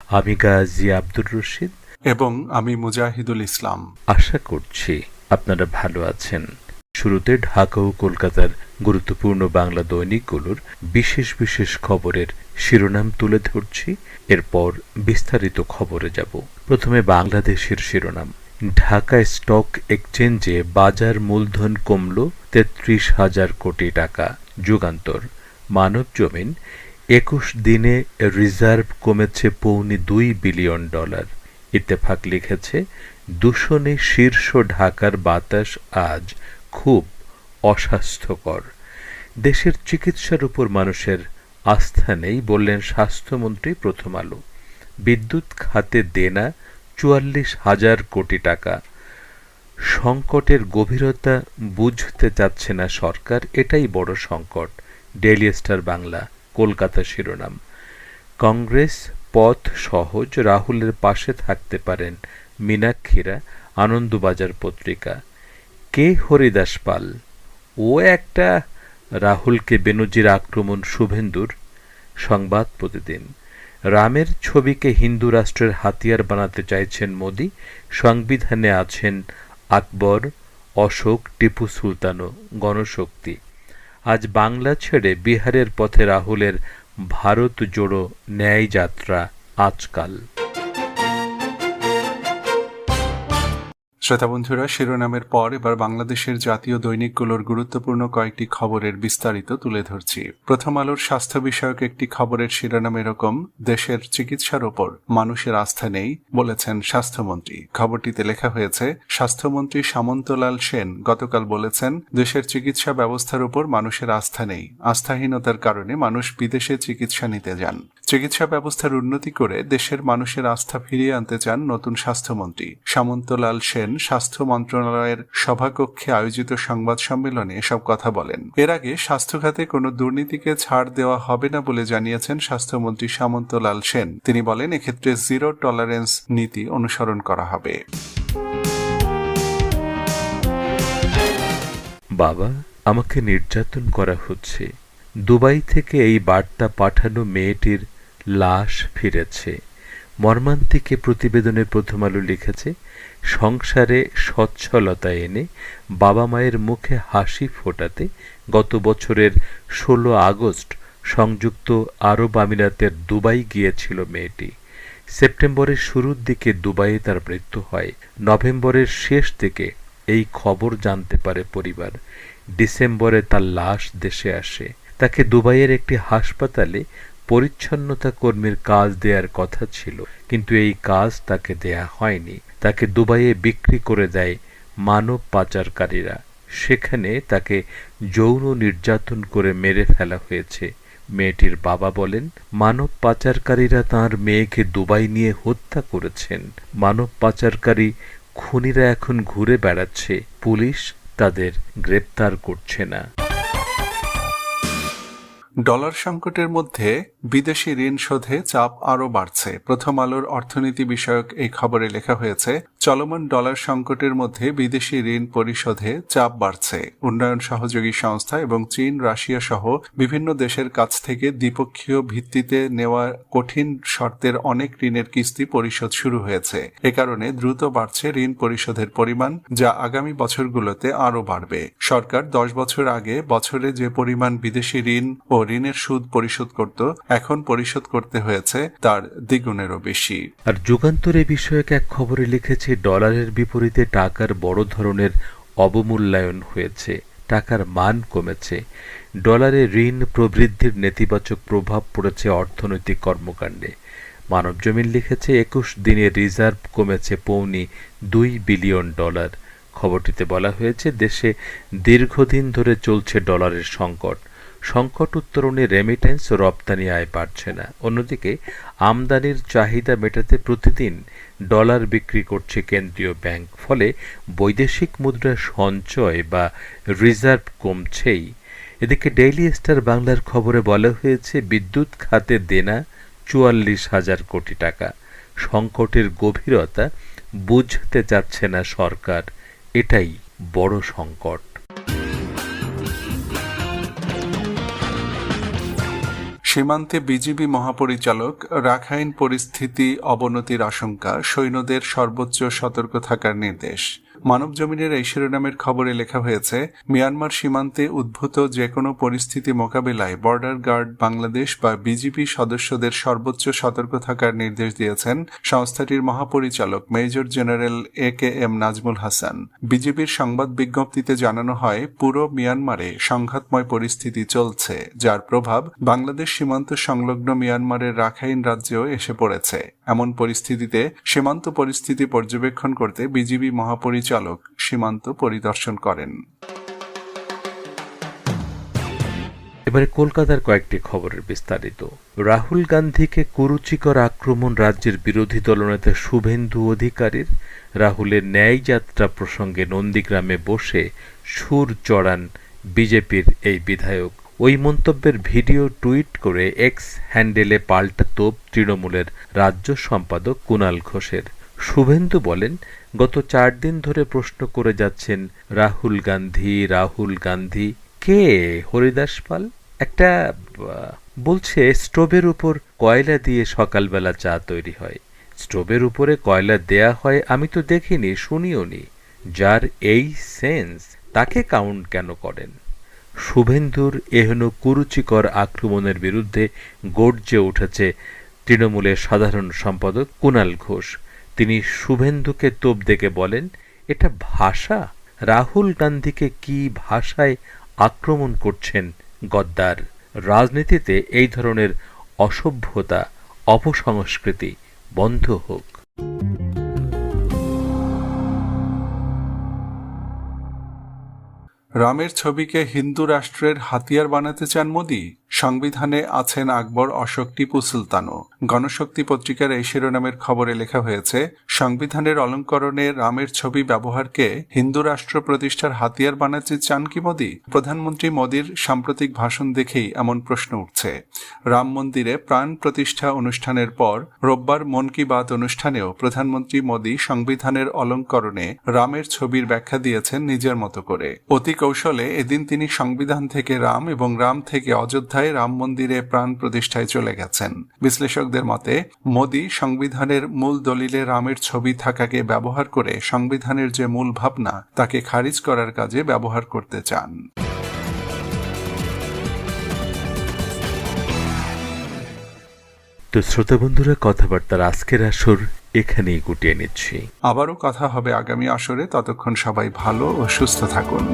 আমি গাজী আব্দুর রশিদ এবং আমি মুজাহিদুল ইসলাম। আশা করছি আপনারা ভালো আছেন। শুরুতে ঢাকা ও কলকাতার গুরুত্বপূর্ণ বাংলা দৈনিকগুলোর বিশেষ বিশেষ খবরের শিরোনাম তুলে ধরছি, এরপর বিস্তারিত খবরে যাব। প্রথমে বাংলাদেশের শিরোনাম। ঢাকা স্টক এক্সচেঞ্জে বাজার মূলধন কমল ৩৩,০০০ কোটি টাকা। যুগান্তর। মানবজমিন। ২১ দিনে রিজার্ভ কমেছে $২ বিলিয়ন। ইত্তেফাক লিখেছে, দূষণে শীর্ষ ঢাকার বাতাস আজ খুব অস্বাস্থ্যকর। দেশের চিকিৎসার উপর মানুষের আস্থা নেই বললেন স্বাস্থ্যমন্ত্রী। প্রথম আলো। বিদ্যুৎ খাতে দেনা ৪৪,০০০ কোটি টাকা। সংকটের গভীরতা বুঝতে চাচ্ছে না সরকার, এটাই বড় সংকট। ডেইলি স্টার বাংলা কলকাতা শিরোনাম। কংগ্রেস পথ সহজ, রাহুলের পাশে থাকতে পারেন মীনাক্ষীরা। আনন্দবাজার পত্রিকা। কে হরিদাস পাল? ও একটা রাহুলকে বেনজির আক্রমণ শুভেন্দুর। সংবাদ প্রতিদিন। রামের ছবিকে হিন্দু রাষ্ট্রের হাতিয়ার বানাতে চাইছেন মোদি। সংবিধানে আছেন আকবর, অশোক, টিপু সুলতান ও গণশক্তি। আজ বাংলা ছেড়ে বিহারের পথে রাহুলের ভারত জোড়ো ন্যায় যাত্রা আজকাল। শ্রোতা বন্ধুরা, শিরোনামের পর এবার বাংলাদেশের জাতীয় দৈনিকগুলোর গুরুত্বপূর্ণ কয়েকটি খবরের বিস্তারিত তুলে ধরছি। প্রথম আলোর স্বাস্থ্য বিষয়ক একটি খবরের শিরোনাম এরকম, দেশের চিকিৎসার ওপর মানুষের আস্থা নেই বলেছেন স্বাস্থ্যমন্ত্রী। খবরটিতে লেখা হয়েছে, স্বাস্থ্যমন্ত্রী সামন্তলাল সেন গতকাল বলেছেন, দেশের চিকিৎসা ব্যবস্থার উপর মানুষের আস্থা নেই। আস্থাহীনতার কারণে মানুষ বিদেশে চিকিৎসা নিতে যান। চিকিৎসা ব্যবস্থার উন্নতি করে দেশের মানুষের আস্থা ফিরিয়ে আনতে চান নতুন স্বাস্থ্যমন্ত্রী। সামন্তলাল সেন স্বাস্থ্য মন্ত্রণালয়ের সভাকক্ষে আয়োজিত সংবাদ সম্মেলনে এসব কথা বলেন। এর আগে স্বাস্থ্য খাতে কোনো দুর্নীতিকে ছাড় দেওয়া হবে না বলে জানিয়েছেন স্বাস্থ্যমন্ত্রী সামন্তলাল সেন। তিনি বলেন, এক্ষেত্রে জিরো টলারেন্স নীতি অনুসরণ করা হবে। বাবা, আমাকে নির্যাতন করা হচ্ছে। দুবাই থেকে এই বার্তা পাঠানো মেয়েটির লাশ ফিরেছে। মর্মান্তিক প্রতিবেদনে প্রথম আলো লিখেছে, সংসারে সচ্ছলতা এনে বাবা মায়ের মুখে হাসি ফোটাতে গত বছরের ১৬ আগস্ট সংযুক্ত আরব আমিরাতের দুবাই গিয়েছিল মেয়েটি। সেপ্টেম্বরের শুরুর দিকে দুবাইয়ে তার মৃত্যু হয়। নভেম্বরের শেষ দিকে এই খবর জানতে পারে পরিবার। ডিসেম্বরে তার লাশ দেশে আসে। তাকে দুবাইয়ের একটি হাসপাতালে পরিচ্ছন্নতা কর্মীর কাজ দেওয়ার কথা ছিল, কিন্তু এই কাজ তাকে দেয়া হয়নি। তাকে দুবাইয়ে বিক্রি করে দেয় মানব পাচারকারীরা। সেখানে তাকে যৌন নির্যাতন করে মেরে ফেলা হয়েছে। মেয়েটির বাবা বলেন, মানব পাচারকারীরা তাঁর মেয়েকে দুবাই নিয়ে হত্যা করেছেন। মানব পাচারকারী খুনিরা এখন ঘুরে বেড়াচ্ছে, পুলিশ তাদের গ্রেপ্তার করছে না। ডলার সংকটের মধ্যে বিদেশি ঋণ শোধে চাপ আরও বাড়ছে। প্রথম আলোর অর্থনীতি বিষয়ক এই খবরে লেখা হয়েছে, চলমান ডলার সংকটের মধ্যে বিদেশি ঋণ পরিশোধে চাপ বাড়ছে। উন্নয়ন সহযোগী সংস্থা এবং চীন, রাশিয়া সহ বিভিন্ন দেশের কাছ থেকে দ্বিপক্ষীয় ভিত্তিতে নেওয়া কঠিন শর্তের অনেক ঋণের কিস্তি পরিশোধ শুরু হয়েছে। এ কারণে দ্রুত বাড়ছে ঋণ পরিশোধের পরিমাণ, যা আগামী বছরগুলোতে আরও বাড়বে। সরকার 10 বছর আগে বছরে যে পরিমাণ বিদেশি ঋণ ও ঋণের সুদ পরিশোধ করত, এখন পরিশোধ করতে হয়েছে তার দ্বিগুণেরও বেশি। আর যুগান্তর বিষয়ক এক খবরে লিখেছে, ডলারের বিপরীতে টাকার বড় ধরনের অবমূল্যায়ন হয়েছে, টাকার মান কমেছে। ডলারে ঋণ প্রবৃদ্ধির নেতিবাচক প্রভাব পড়েছে অর্থনৈতিক কর্মকাণ্ডে। মানবজমিন লিখেছে, ২১ দিনে রিজার্ভ কমেছে $২ বিলিয়ন। খবরটিতে বলা হয়েছে, দেশে দীর্ঘদিন ধরে চলছে ডলারের সংকট। সংকট উত্তরণে রেমিটেন্স ও রপ্তানি আয় বাড়ছে না। অন্যদিকে আমদানির চাহিদা মেটাতে প্রতিদিন ডলার বিক্রি করছে কেন্দ্রীয় ব্যাংক। ফলে বৈদেশিক মুদ্রা সঞ্চয় বা রিজার্ভ কমছেই। এদিকে ডেইলি স্টার বাংলার খবরে বলা হয়েছে, বিদ্যুৎ খাতে দেনা ৪৪,০০০ কোটি টাকা। সংকটের গভীরতা বুঝতে চাচ্ছে না সরকার, এটাই বড় সংকট। সীমান্তে বিজিবি মহাপরিচালক, রাখাইন পরিস্থিতি অবনতির আশঙ্কা, সৈন্যদের সর্বোচ্চ সতর্ক থাকার নির্দেশ। মানবজমিনের এই শিরোনামের খবরে লেখা হয়েছে, মিয়ানমার সীমান্তে উদ্ভূত যে কোনো পরিস্থিতি মোকাবিলায় বর্ডার গার্ড বাংলাদেশ বা বিজিবি সদস্যদের সর্বোচ্চ সতর্ক থাকার নির্দেশ দিয়েছেন সংস্থাটির মহাপরিচালক major general AKM Nazmul Hasan. বিজিবির সংবাদ বিজ্ঞপ্তিতে জানানো হয়, পুরো মিয়ানমারে সংঘাতময় পরিস্থিতি চলছে, যার প্রভাব বাংলাদেশ সীমান্ত সংলগ্ন মিয়ানমারের রাখাইন রাজ্যেও এসে পড়েছে। এমন পরিস্থিতিতে সীমান্ত পরিস্থিতি পর্যবেক্ষণ করতে বিজিবি মহাপরিচালক সীমান্ত পরিদর্শন করেন। এবারে কলকাতার কয়েকটি খবরের বিস্তারিত। রাহুল গান্ধীকে কুরুচিকর আক্রমণ রাজ্যের বিরোধী দলনেতা শুভেন্দু অধিকারীর। রাহুলের ন্যায় যাত্রা প্রসঙ্গে নন্দীগ্রামে বসে সুর চড়ান বিজেপির এই বিধায়ক। ওই মন্তব্যের ভিডিও টুইট করে এক্স হ্যান্ডেলে পাল্টা তোপ তৃণমূলের রাজ্য সম্পাদক কুণাল ঘোষের। শুভেন্দু বলেন, গত 4 দিন ধরে প্রশ্ন করে যাচ্ছেন রাহুল গান্ধী। কে হরিদাস পাল? একটা বলছে স্টোভের উপর কয়লা দিয়ে সকালবেলা চা তৈরি হয়। স্টোভের উপরে কয়লা দেয়া হয় আমি তো দেখিনি, শুনিও নি। যার এই সেন্স তাকে কাউন্ট কেন করেন? শুভেন্দুর এহেন কুরুচিকর আক্রমণের বিরুদ্ধে গর্জে উঠেছে তৃণমূলের সাধারণ সম্পাদক কুণাল ঘোষ। তিনি শুভেন্দুকে তোপ দেখে বলেন, এটা ভাষা? রাহুল গান্ধীকে কি ভাষায় আক্রমণ করছেন গদ্দার? রাজনীতিতে এই ধরনের অসভ্যতা, অপসংস্কৃতি বন্ধ হোক। রামের ছবিকে হিন্দু রাষ্ট্রের হাতিয়ার বানাতে চান মোদি? সংবিধানে আছেন আকবর, অশোক, টিপু সুলতানও। গণশক্তি পত্রিকার এই শিরোনামের খবরে লেখা হয়েছে, সংবিধানের অলঙ্করণে রামের ছবি ব্যবহারকে হিন্দু রাষ্ট্র প্রতিষ্ঠার হাতিয়ার বানাতে চান কি মোদি? প্রধানমন্ত্রী মোদির সাম্প্রতিক ভাষণ দেখেই এমন প্রশ্ন উঠছে। রাম মন্দিরে প্রাণ প্রতিষ্ঠা অনুষ্ঠানের পর রোববার মন কি বাত অনুষ্ঠানেও প্রধানমন্ত্রী মোদি সংবিধানের অলঙ্করণে রামের ছবির ব্যাখ্যা দিয়েছেন নিজের মতো করে। অতি কৌশলে এদিন তিনি সংবিধান থেকে রাম এবং রাম থেকে অযোধ্যায় রাম মন্দিরে প্রাণ প্রতিষ্ঠায় চলে গেছেন। বিশ্লেষকদের মতে, মোদি সংবিধানের মূল দলিলে রামের ছবি থাকাকে ব্যবহার করে সংবিধানের যে মূল ভাবনা তাকে খারিজ করার কাজে ব্যবহার করতে চান। তো শ্রোতা বন্ধুরা, কথাবার্তার আজকের আসর এখানেই গুটিয়ে নিচ্ছি। আবারও কথা হবে আগামী আসরে। ততক্ষণ সবাই ভালো ও সুস্থ থাকুন।